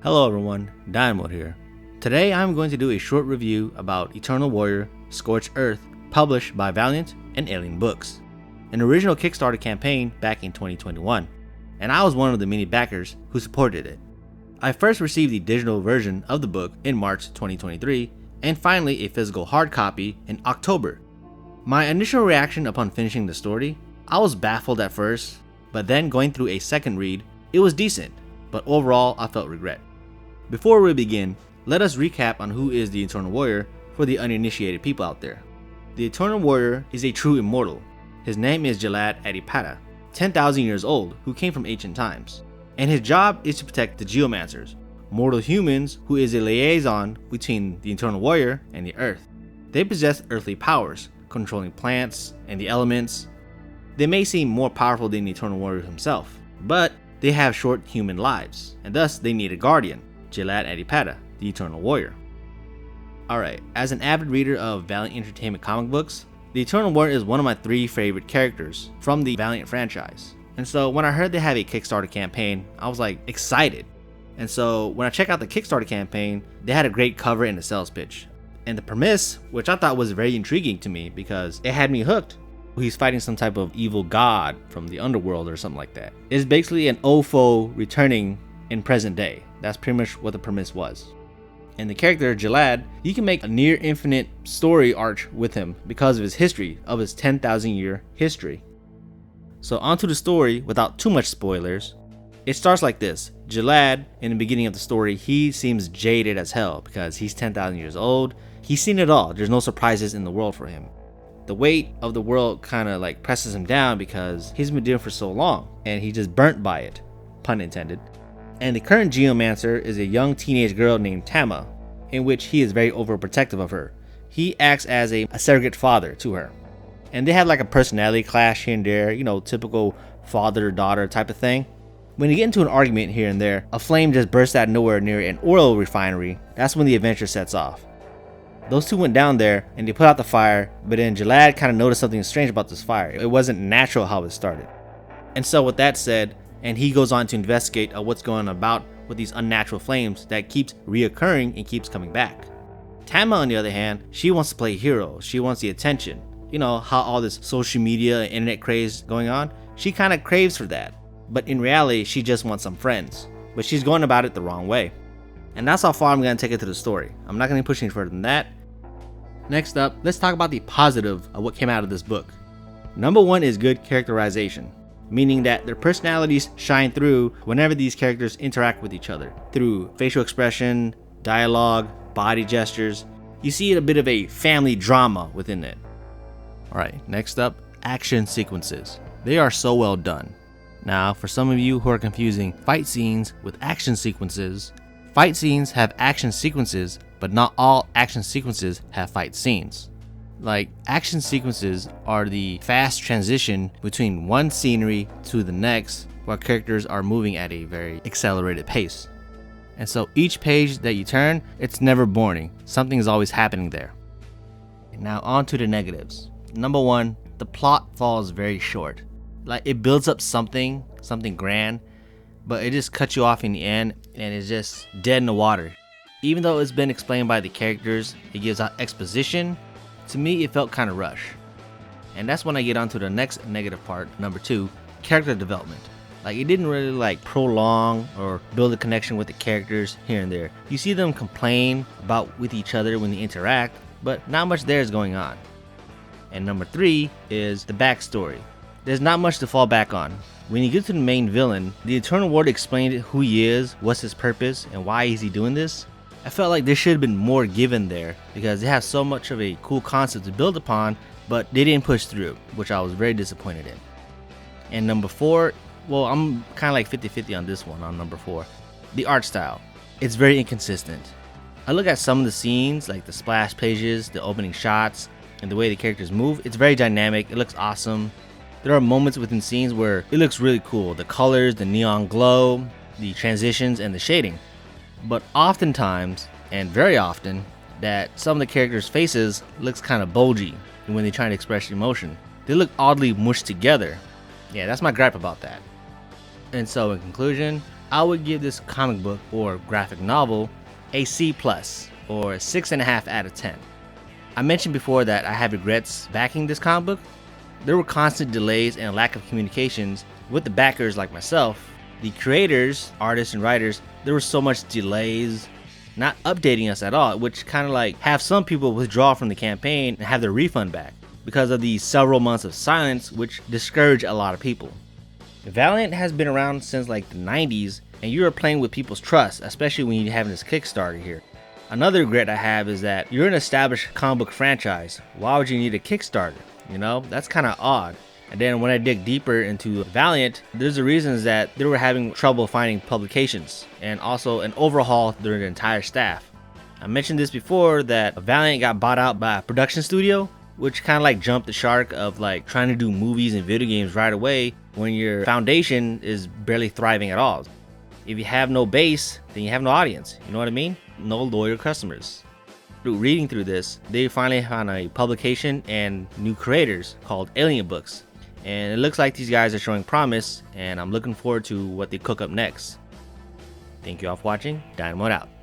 Hello everyone, Dynamo here. Today I'm going to do a short review about Eternal Warrior Scorched Earth, published by Valiant and Alien Books, an original Kickstarter campaign back in 2021, and I was one of the many backers who supported it. I first received the digital version of the book in March 2023, and finally a physical hard copy in October. My initial reaction upon finishing the story, I was baffled at first, but then going through a second read, it was decent, but overall I felt regret. Before we begin, let us recap on who is the Eternal Warrior for the uninitiated people out there. The Eternal Warrior is a true immortal. His name is Jalad Adipata, 10,000 years old, who came from ancient times. And his job is to protect the Geomancers, mortal humans who is a liaison between the Eternal Warrior and the Earth. They possess earthly powers, controlling plants and the elements. They may seem more powerful than the Eternal Warrior himself, but they have short human lives, and thus they need a guardian, Jalad Adipata, the Eternal Warrior. Alright, as an avid reader of Valiant Entertainment comic books, the Eternal Warrior is one of my 3 favorite characters from the Valiant franchise. And so when I heard they have a Kickstarter campaign, I was like excited. And so when I checked out the Kickstarter campaign, they had a great cover and a sales pitch. And the premise, which I thought was very intriguing to me because it had me hooked. He's fighting some type of evil god from the underworld or something like that. It's basically an OFO returning in present day. That's pretty much what the premise was. And the character Jalad, you can make a near infinite story arc with him because of his history, of his 10,000 year history. So onto the story without too much spoilers. It starts like this. Jalad, in the beginning of the story, he seems jaded as hell because he's 10,000 years old. He's seen it all. There's no surprises in the world for him. The weight of the world kind of like presses him down because he's been doing it for so long and he just burnt by it, pun intended. And the current Geomancer is a young teenage girl named Tama, in which he is very overprotective of her. He acts as a surrogate father to her. And they have like a personality clash here and there, typical father-daughter type of thing. When you get into an argument here and there, a flame just bursts out of nowhere near an oil refinery. That's when the adventure sets off. Those two went down there and they put out the fire, but then Jalad kind of noticed something strange about this fire. It wasn't natural how it started. And so with that said, and he goes on to investigate what's going on about with these unnatural flames that keeps reoccurring and keeps coming back. Tama, on the other hand, she wants to play hero. She wants the attention. You know how all this social media and internet craze going on? She kind of craves for that. But in reality, she just wants some friends. But she's going about it the wrong way. And that's how far I'm going to take it to the story. I'm not going to push any further than that. Next up, let's talk about the positive of what came out of this book. Number 1 is good characterization, meaning that their personalities shine through whenever these characters interact with each other. Through facial expression, dialogue, body gestures, you see a bit of a family drama within it. Alright, next up, action sequences. They are so well done. Now, for some of you who are confusing fight scenes with action sequences, fight scenes have action sequences, but not all action sequences have fight scenes. Like, action sequences are the fast transition between one scenery to the next while characters are moving at a very accelerated pace. And so each page that you turn, it's never boring. Something is always happening there. Now on to the negatives. Number 1, the plot falls very short. Like, it builds up something grand, but it just cuts you off in the end and it's just dead in the water. Even though it's been explained by the characters, it gives out exposition. To me, it felt kind of rushed. And that's when I get on to the next negative part, number 2, character development. Like, it didn't really prolong or build a connection with the characters here and there. You see them complain about with each other when they interact, but not much there is going on. And number 3 is the backstory. There's not much to fall back on. When you get to the main villain, the Eternal Warrior explained who he is, what's his purpose, and why is he doing this. I felt like there should have been more given there because they have so much of a cool concept to build upon, but they didn't push through, which I was very disappointed in. And number 4, well, I'm kind of like 50-50 on this one, on number 4. The art style. It's very inconsistent. I look at some of the scenes, like the splash pages, the opening shots, and the way the characters move. It's very dynamic. It looks awesome. There are moments within scenes where it looks really cool. The colors, the neon glow, the transitions, and the shading. But oftentimes, and very often, that some of the characters' faces looks kind of bulgy when they try to express emotion. They look oddly mushed together. Yeah, that's my gripe about that. And so in conclusion, I would give this comic book or graphic novel a C+, or 6.5 out of 10. I mentioned before that I have regrets backing this comic book. There were constant delays and lack of communications with the backers like myself. The creators, artists, and writers, there were so much delays, not updating us at all, which kind of like have some people withdraw from the campaign and have their refund back because of the several months of silence, which discourage a lot of people. Valiant has been around since like the 90s, and you are playing with people's trust, especially when you're having this Kickstarter here. Another regret I have is that you're an established comic book franchise. Why would you need a Kickstarter? You know, that's kind of odd. And then when I dig deeper into Valiant, there's the reasons that they were having trouble finding publications and also an overhaul through the entire staff. I mentioned this before that Valiant got bought out by a production studio, which kind of like jumped the shark of like trying to do movies and video games right away when your foundation is barely thriving at all. If you have no base, then you have no audience. You know what I mean? No loyal customers. Through reading through this, they finally found a publication and new creators called Alien Books. And it looks like these guys are showing promise, and I'm looking forward to what they cook up next. Thank you all for watching. Dynamite out.